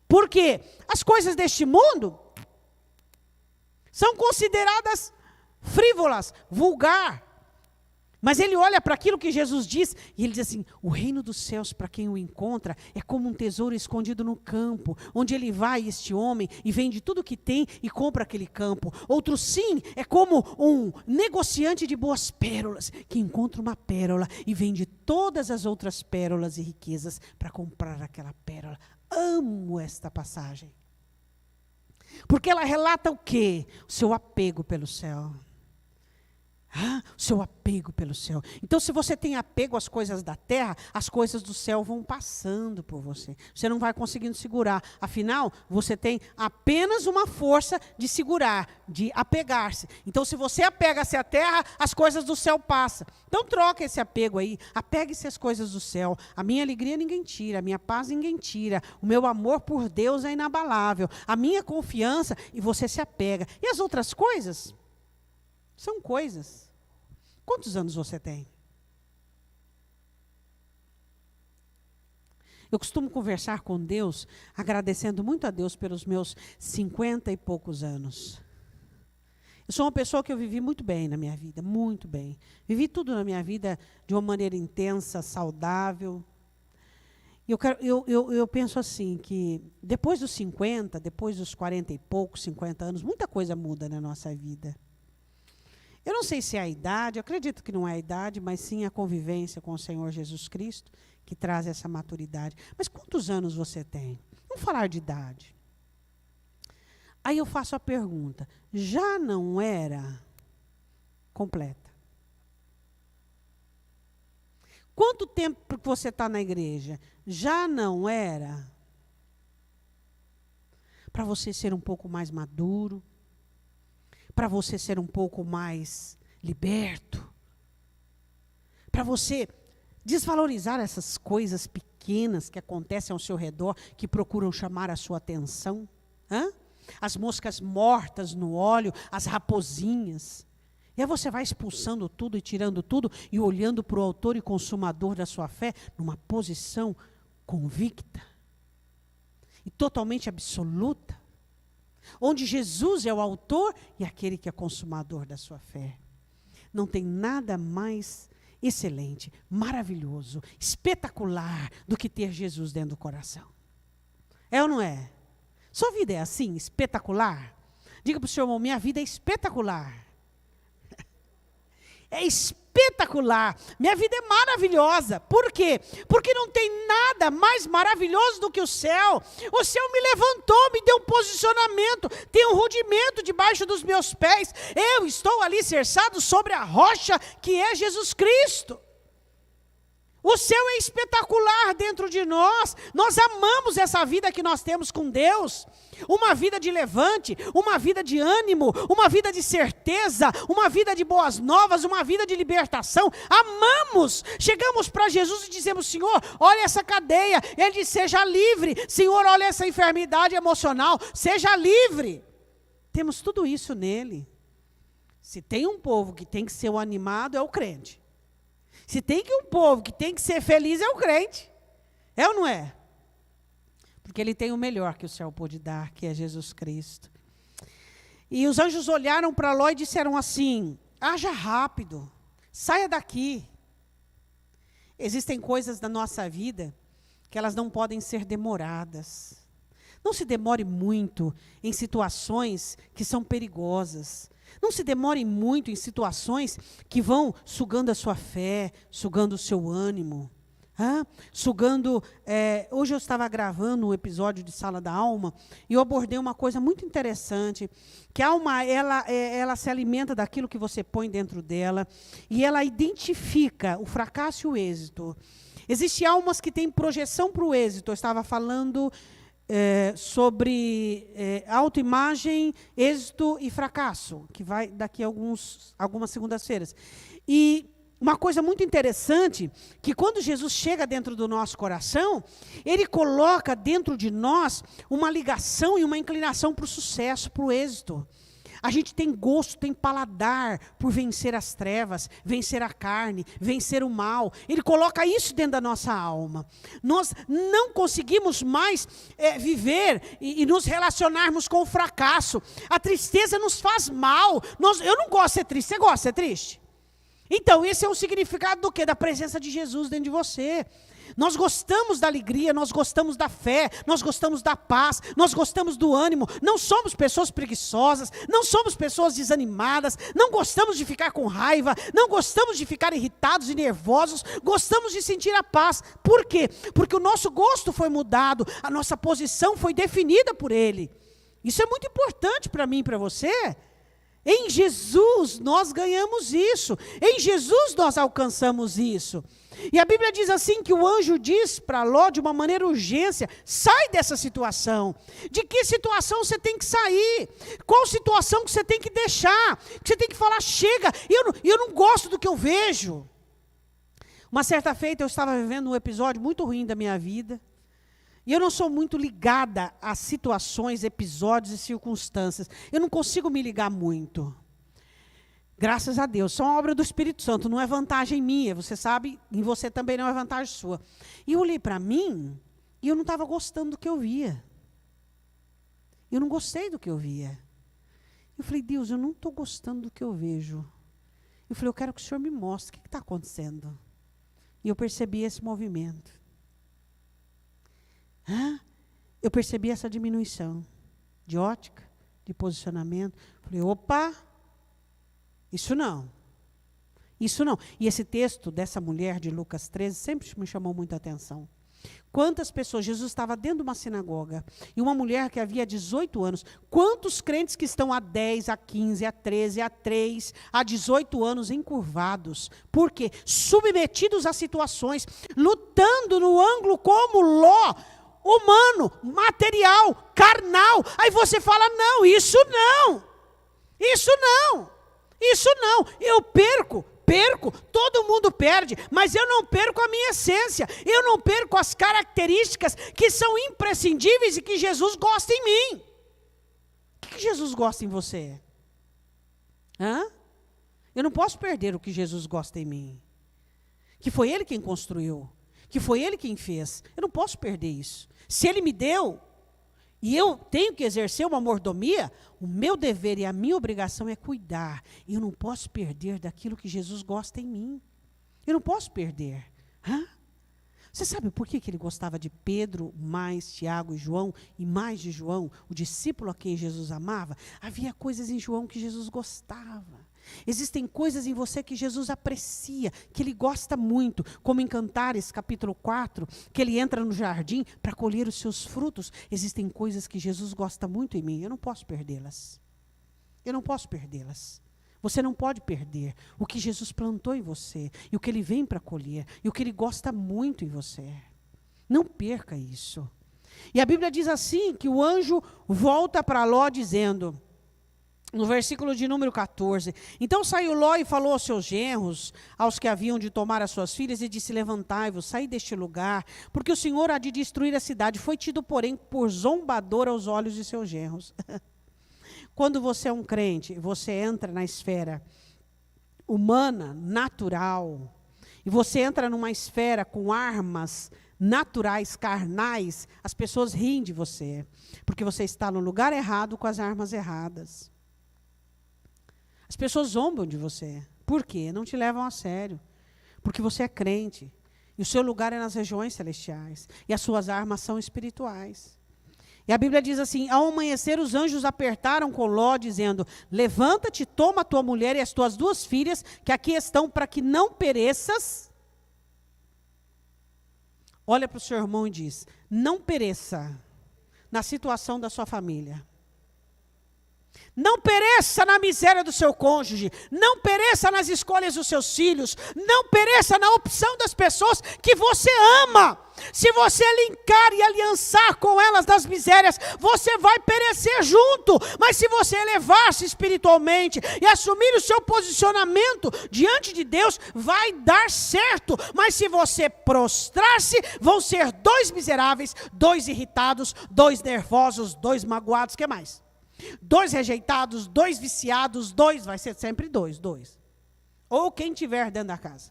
Por quê? As coisas deste mundo são consideradas frívolas, vulgar. Mas ele olha para aquilo que Jesus diz, e ele diz assim, o reino dos céus, para quem o encontra, é como um tesouro escondido no campo, onde ele vai, este homem, e vende tudo o que tem e compra aquele campo. Outro sim, é como um negociante de boas pérolas, que encontra uma pérola e vende todas as outras pérolas e riquezas para comprar aquela pérola. Amo esta passagem. Porque ela relata o quê? O seu apego pelo céu. O seu apego pelo céu. Então, se você tem apego às coisas da terra, as coisas do céu vão passando por você. Você não vai conseguindo segurar. Afinal, você tem apenas uma força de segurar, de apegar-se. Então, se você apega-se à terra, as coisas do céu passam. Então, troca esse apego aí. Apegue-se às coisas do céu. A minha alegria ninguém tira, a minha paz ninguém tira. O meu amor por Deus é inabalável. A minha confiança, e você se apega. E as outras coisas? São coisas. Quantos anos você tem? Eu costumo conversar com Deus, agradecendo muito a Deus pelos meus 50 e poucos anos. Eu sou uma pessoa que eu vivi muito bem na minha vida, muito bem. Vivi tudo na minha vida de uma maneira intensa, saudável. Eu penso assim, que depois dos 50, depois dos 40 e poucos, 50 anos, muita coisa muda na nossa vida. Eu não sei se é a idade, eu acredito que não é a idade, mas sim a convivência com o Senhor Jesus Cristo, que traz essa maturidade. Mas quantos anos você tem? Vamos falar de idade. Aí eu faço a pergunta, já não era completa? Quanto tempo que você está na igreja? Já não era para você ser um pouco mais maduro? Para você ser um pouco mais liberto, para você desvalorizar essas coisas pequenas que acontecem ao seu redor, que procuram chamar a sua atenção. As moscas mortas no óleo, as raposinhas. E aí você vai expulsando tudo e tirando tudo e olhando para o autor e consumador da sua fé numa posição convicta e totalmente absoluta. Onde Jesus é o autor e aquele que é consumador da sua fé. Não tem nada mais excelente, maravilhoso, espetacular do que ter Jesus dentro do coração. É ou não é? Sua vida é assim, espetacular? Diga para o seu irmão, minha vida é espetacular. É espetacular. Minha vida é maravilhosa. Por quê? Porque não tem nada mais maravilhoso do que o céu. O céu me levantou, me deu um posicionamento, tem um rudimento debaixo dos meus pés. Eu estou alicerçado sobre a rocha que é Jesus Cristo. O céu é espetacular dentro de nós. Nós amamos essa vida que nós temos com Deus. Uma vida de levante, uma vida de ânimo, uma vida de certeza, uma vida de boas novas, uma vida de libertação. Amamos. Chegamos para Jesus e dizemos, Senhor, olha essa cadeia. Ele diz, seja livre. Senhor, olha essa enfermidade emocional. Seja livre. Temos tudo isso nele. Se tem um povo que tem que ser o animado, é o crente. Se tem que um povo que tem que ser feliz, é o crente. É ou não é? Porque ele tem o melhor que o céu pôde dar, que é Jesus Cristo. E os anjos olharam para Ló e disseram assim, haja rápido, saia daqui. Existem coisas da nossa vida que elas não podem ser demoradas. Não se demore muito em situações que são perigosas. Não se demore muito em situações que vão sugando a sua fé, sugando o seu ânimo. Sugando... hoje eu estava gravando um episódio de Sala da Alma e eu abordei uma coisa muito interessante, que a alma, ela se alimenta daquilo que você põe dentro dela e ela identifica o fracasso e o êxito. Existem almas que têm projeção para o êxito. Eu estava falando... sobre autoimagem, êxito e fracasso, que vai daqui a algumas segundas-feiras. E uma coisa muito interessante, que quando Jesus chega dentro do nosso coração, ele coloca dentro de nós uma ligação e uma inclinação para o sucesso, para o êxito. A gente tem gosto, tem paladar por vencer as trevas, vencer a carne, vencer o mal. Ele coloca isso dentro da nossa alma. Nós não conseguimos mais viver e nos relacionarmos com o fracasso. A tristeza nos faz mal. Eu não gosto de ser triste. Você gosta de ser triste? Então, esse é o significado do quê? Da presença de Jesus dentro de você. Nós gostamos da alegria, nós gostamos da fé, nós gostamos da paz, nós gostamos do ânimo. Não somos pessoas preguiçosas, não somos pessoas desanimadas, não gostamos de ficar com raiva, não gostamos de ficar irritados e nervosos, gostamos de sentir a paz. Por quê? Porque o nosso gosto foi mudado, a nossa posição foi definida por Ele. Isso é muito importante para mim e para você. Em Jesus nós ganhamos isso, em Jesus nós alcançamos isso. E a Bíblia diz assim que o anjo diz para Ló de uma maneira urgência: sai dessa situação. De que situação você tem que sair? Qual situação que você tem que deixar? Que você tem que falar: chega, eu não gosto do que eu vejo. Uma certa feita eu estava vivendo um episódio muito ruim da minha vida. E eu não sou muito ligada a situações, episódios e circunstâncias. Eu não consigo me ligar muito. Graças a Deus. Só uma obra do Espírito Santo, não é vantagem minha. Você sabe, em você também não é vantagem sua. E eu olhei para mim e eu não estava gostando do que eu via. Eu não gostei do que eu via. Eu falei: Deus, eu não estou gostando do que eu vejo. Eu falei: eu quero que o Senhor me mostre o que está acontecendo. E eu percebi esse movimento. Eu percebi essa diminuição de ótica, de posicionamento. Falei: opa, isso não. Isso não. E esse texto dessa mulher de Lucas 13 sempre me chamou muita atenção. Quantas pessoas, Jesus estava dentro de uma sinagoga, e uma mulher que havia 18 anos, quantos crentes que estão há 10, há 15, há 13, há 3, há 18 anos encurvados, por quê? Submetidos a situações, lutando no ângulo como Ló, humano, material, carnal. Aí você fala: não, isso não, isso não, isso não. Eu perco, todo mundo perde, mas eu não perco a minha essência, eu não perco as características que são imprescindíveis e que Jesus gosta em mim. O que Jesus gosta em você? Eu não posso perder o que Jesus gosta em mim, que foi Ele quem construiu, que foi Ele quem fez. Eu não posso perder isso. Se Ele me deu, e eu tenho que exercer uma mordomia, o meu dever e a minha obrigação é cuidar. E eu não posso perder daquilo que Jesus gosta em mim. Eu não posso perder. Você sabe por que Ele gostava de Pedro, mais Tiago e João, e mais de João, o discípulo a quem Jesus amava? Havia coisas em João que Jesus gostava. Existem coisas em você que Jesus aprecia, que Ele gosta muito, como em Cantares, capítulo 4, que Ele entra no jardim para colher os seus frutos. Existem coisas que Jesus gosta muito em mim, eu não posso perdê-las. Eu não posso perdê-las. Você não pode perder o que Jesus plantou em você, e o que Ele vem para colher, e o que Ele gosta muito em você. Não perca isso. E a Bíblia diz assim, que o anjo volta para Ló dizendo, no versículo de número 14: então saiu Ló e falou aos seus genros, aos que haviam de tomar as suas filhas, e disse: levantai-vos, saí deste lugar, porque o Senhor há de destruir a cidade. Foi tido, porém, por zombador aos olhos de seus genros. Quando você é um crente, você entra na esfera humana, natural, e você entra numa esfera com armas naturais, carnais, as pessoas riem de você, porque você está no lugar errado com as armas erradas. As pessoas zombam de você. Por quê? Não te levam a sério. Porque você é crente. E o seu lugar é nas regiões celestiais. E as suas armas são espirituais. E a Bíblia diz assim: ao amanhecer os anjos apertaram com Ló, dizendo: levanta-te, toma a tua mulher e as tuas 2 filhas, que aqui estão, para que não pereças. Olha para o seu irmão e diz: não pereça na situação da sua família. Não pereça na miséria do seu cônjuge, não pereça nas escolhas dos seus filhos, não pereça na opção das pessoas que você ama. Se você linkar e aliançar com elas nas misérias, você vai perecer junto. Mas se você elevar-se espiritualmente e assumir o seu posicionamento diante de Deus, vai dar certo. Mas se você prostrar-se, vão ser 2 miseráveis, 2 irritados, 2 nervosos, 2 magoados, o que mais? 2 rejeitados, 2 viciados, 2, vai ser sempre 2. Ou quem tiver dentro da casa.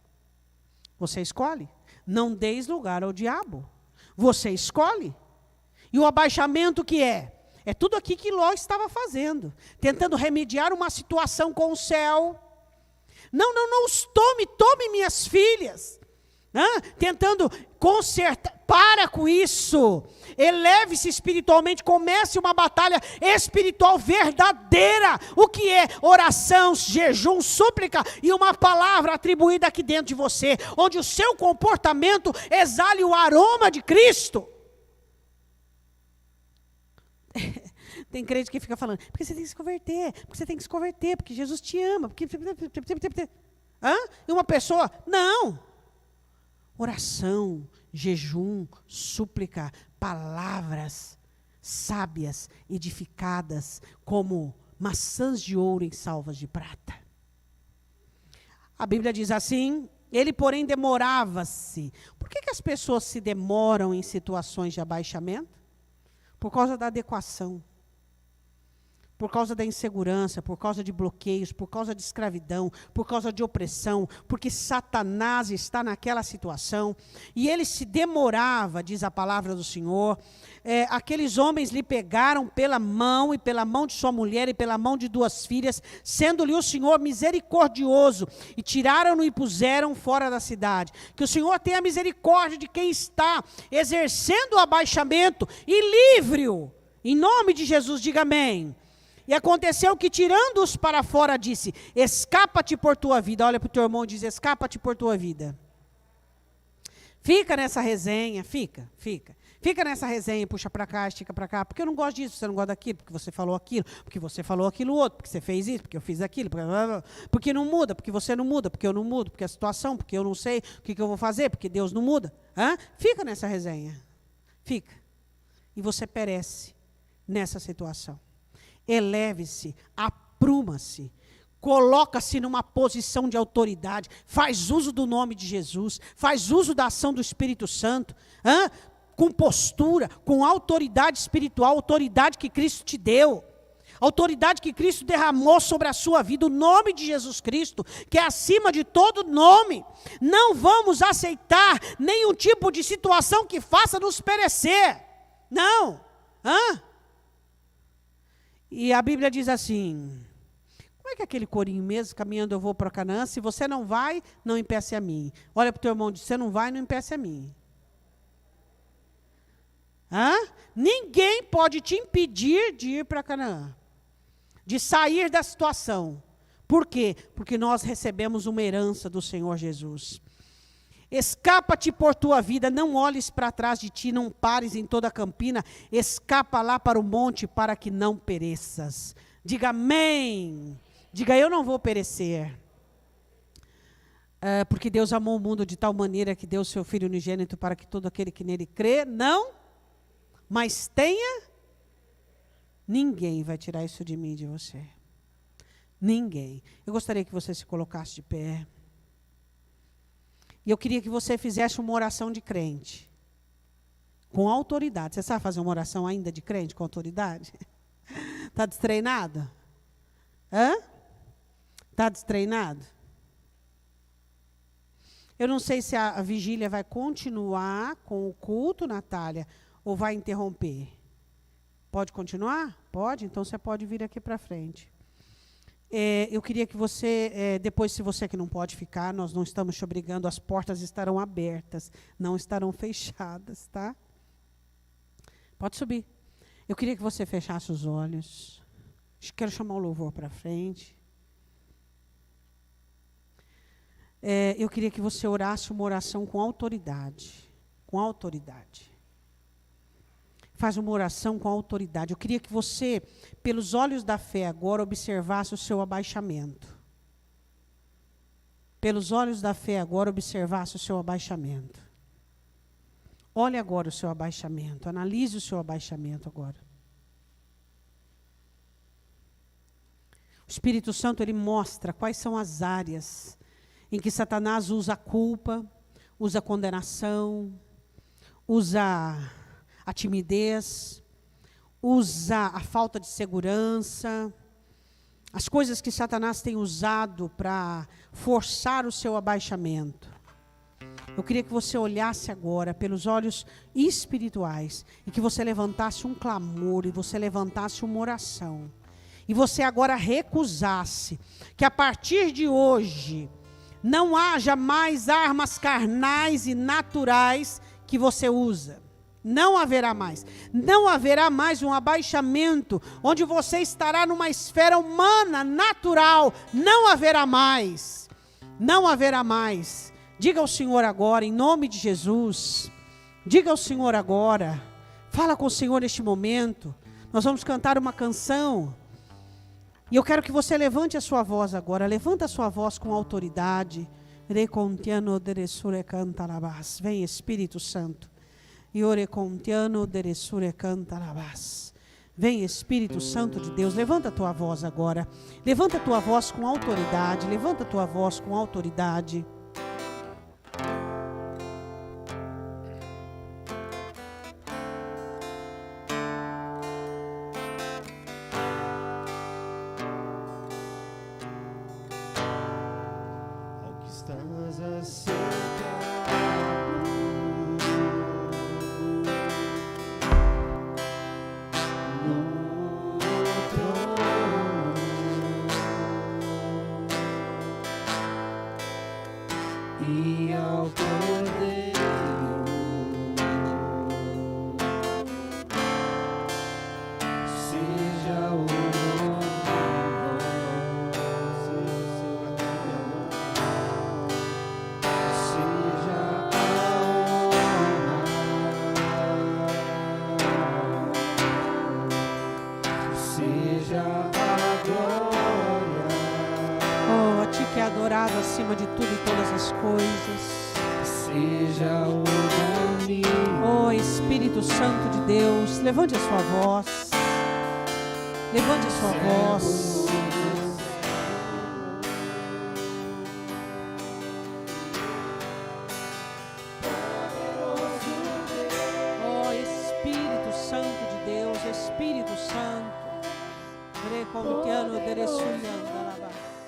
Você escolhe. Não deis lugar ao diabo. Você escolhe. E o abaixamento que é? É tudo aqui que Ló estava fazendo. Tentando remediar uma situação com o céu. Não os tome minhas filhas. Tentando consertar. Para com isso. Eleve-se espiritualmente. Comece uma batalha espiritual verdadeira. O que é? Oração, jejum, súplica e uma palavra atribuída aqui dentro de você, onde o seu comportamento exale o aroma de Cristo. Tem crente que fica falando, porque você tem que se converter, porque você tem que se converter, porque Jesus te ama, porque... E uma pessoa, não. Oração, jejum, súplica, palavras sábias, edificadas, como maçãs de ouro em salvas de prata. A Bíblia diz assim, ele porém demorava-se. Por que as pessoas se demoram em situações de abaixamento? Por causa da adequação. Por causa da insegurança, por causa de bloqueios, por causa de escravidão, por causa de opressão, porque Satanás está naquela situação, e ele se demorava, diz a palavra do Senhor. Aqueles homens lhe pegaram pela mão, e pela mão de sua mulher, e pela mão de 2 filhas, sendo-lhe o Senhor misericordioso, e tiraram-no e puseram fora da cidade. Que o Senhor tenha misericórdia de quem está exercendo o abaixamento, e livre-o, em nome de Jesus, diga amém. E aconteceu que, tirando-os para fora, disse, escapa-te por tua vida. Olha para o teu irmão e diz, escapa-te por tua vida. Fica nessa resenha, fica. Fica nessa resenha, puxa para cá, estica para cá. Porque eu não gosto disso, você não gosta daquilo, porque você falou aquilo, porque você falou aquilo outro, porque você fez isso, porque eu fiz aquilo. Porque não muda, porque você não muda, porque eu não mudo, porque a situação, porque eu não sei o que eu vou fazer, porque Deus não muda. Fica nessa resenha. Fica. E você perece nessa situação. Eleve-se, apruma-se, coloca-se numa posição de autoridade, faz uso do nome de Jesus, faz uso da ação do Espírito Santo, com postura, com autoridade espiritual, autoridade que Cristo te deu, autoridade que Cristo derramou sobre a sua vida, o nome de Jesus Cristo, que é acima de todo nome. Não vamos aceitar nenhum tipo de situação que faça nos perecer, não, E a Bíblia diz assim, como é que aquele corinho mesmo, caminhando eu vou para Canaã, se você não vai, não impeça a mim. Olha para o teu irmão e diz, você não vai, não impeça a mim. Ninguém pode te impedir de ir para Canaã, de sair da situação. Por quê? Porque nós recebemos uma herança do Senhor Jesus. Escapa-te por tua vida, não olhes para trás de ti, não pares em toda a campina, escapa lá para o monte para que não pereças. Diga amém. Diga, eu não vou perecer. Porque Deus amou o mundo de tal maneira que deu o seu Filho unigênito para que todo aquele que nele crê, não, mas tenha. Ninguém vai tirar isso de mim e de você. Ninguém. Eu gostaria que você se colocasse de pé. E eu queria que você fizesse uma oração de crente. Com autoridade. Você sabe fazer uma oração ainda de crente com autoridade? Está destreinado? Está destreinado? Eu não sei se a vigília vai continuar com o culto, Natália, ou vai interromper. Pode continuar? Pode? Então você pode vir aqui para frente. Eu queria que você, depois, se você que não pode ficar, nós não estamos te obrigando, as portas estarão abertas, não estarão fechadas, tá? Pode subir. Eu queria que você fechasse os olhos. Quero chamar o louvor para frente. Eu queria que você orasse uma oração com autoridade. Com autoridade. Faz uma oração com autoridade. Eu queria que você, pelos olhos da fé agora, observasse o seu abaixamento. Pelos olhos da fé agora, observasse o seu abaixamento. Olhe agora o seu abaixamento. Analise o seu abaixamento agora. O Espírito Santo, ele mostra quais são as áreas em que Satanás usa a culpa, usa a condenação, usa a timidez, usa a falta de segurança, as coisas que Satanás tem usado para forçar o seu abaixamento. Eu queria que você olhasse agora pelos olhos espirituais e que você levantasse um clamor e você levantasse uma oração. e você agora recusasse que a partir de hoje não haja mais armas carnais e naturais que você usa. Não haverá mais. Não haverá mais um abaixamento onde você estará numa esfera humana, natural. Não haverá mais. Não haverá mais. Diga ao Senhor agora, em nome de Jesus. Diga ao Senhor agora. Fala com o Senhor neste momento. Nós vamos cantar uma canção. E eu quero que você levante a sua voz agora. Levanta a sua voz com autoridade. Vem, Espírito Santo. Vem, Espírito Santo de Deus. Levanta a tua voz agora. Levanta a tua voz com autoridade. Levanta a tua voz com autoridade. E ao Cordeiro seja o louvor, seja a honra, seja a glória. Oh, a ti que é adorado acima de tudo e todas as coisas. Seja o domínio. Oh, Espírito Santo de Deus, levante a sua voz. Levante a sua voz. Oh, Espírito Santo de Deus, Espírito Santo. Recontiano dereçulhando, alabá.